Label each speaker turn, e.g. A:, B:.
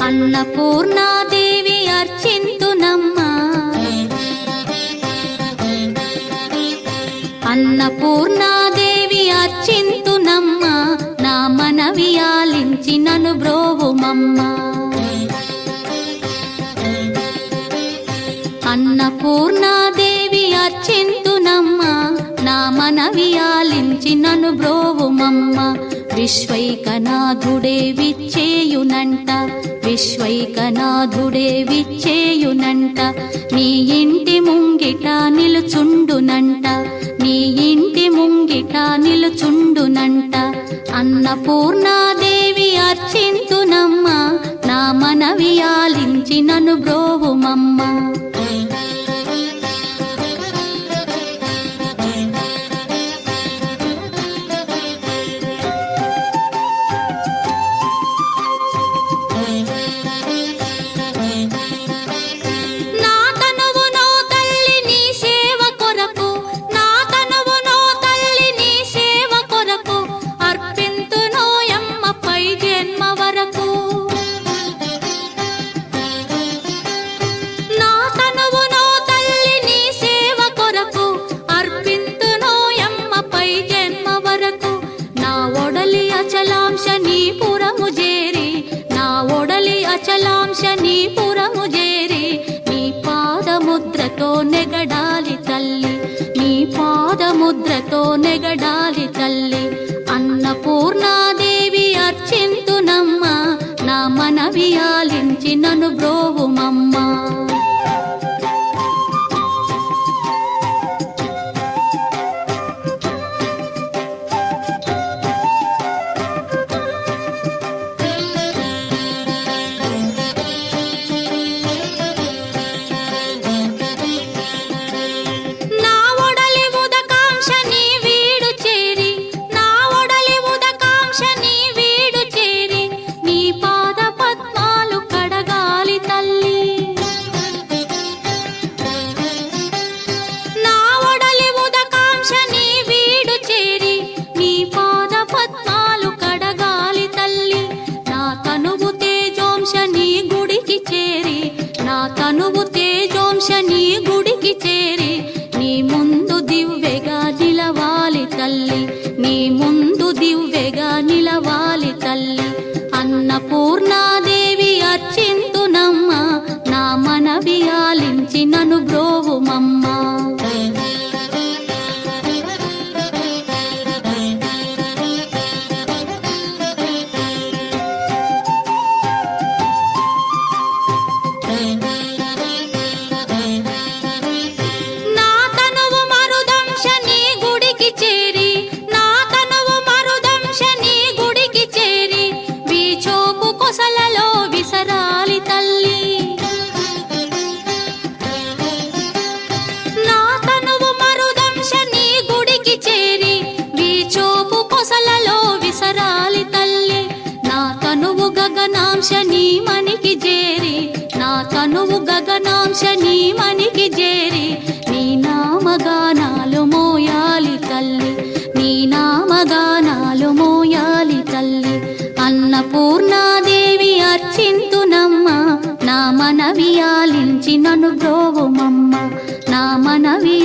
A: అన్నపూర్ణాదేవి అర్చింతునమ్మా, అన్నపూర్ణాదేవి అర్చింతునమ్మా, నా మనవి ఆలించి నన్ను బ్రోవుమమ్మా. అన్నపూర్ణాదేవి అర్చింతునమ్మా, నా మనవి ఆలించి నన్ను బ్రోవుమమ్మా. విశ్వైకనాథుడే విచ్చేయునంట, విశ్వైకనాథుడే విచ్చేయునంట, నీ ఇంటి ముంగిట నిలుచుండునంట, నీ ఇంటి ముంగిట నిలుచుండునంట. అన్నపూర్ణాదేవి అర్చింతునమ్మా, నా మనవి ఆలించి నన్ను బ్రోవుమమ్మా. అచలాంశనీపురము చేరి నీ పాదముద్రతో నెగడాలి తల్లి, నీ పాదముద్రతో నెగడాలి తల్లి. అన్నపూర్ణాదేవి అర్చింతునమ్మా, నా మనవి ఆలించి నన్ను బ్రోవుమమ్మా. తనువు తేజోంశని గుడికి చేరి నీ ముందు దివ్వెగా నిలవాలి తల్లి, నీ ముందు దివ్వెగా నిలవాలి తల్లి. అన్నపూర్ణాదేవి అర్చింతునమ్మా, నా మనవి ఆలించి నన్ను బ్రోవుమమ్మా. గగనాంశని మనికి చేరి, నా తనువు గగనాంశని మనికి చేరి నీ నామగానాలు మోయాలి తల్లి, నీ నామగానాలు మోయాలి తల్లి. అన్నపూర్ణాదేవి అర్చింతునమ్మా, నా మనవి ఆలించి నన్ను బ్రోవుమమ్మా, నా మనవి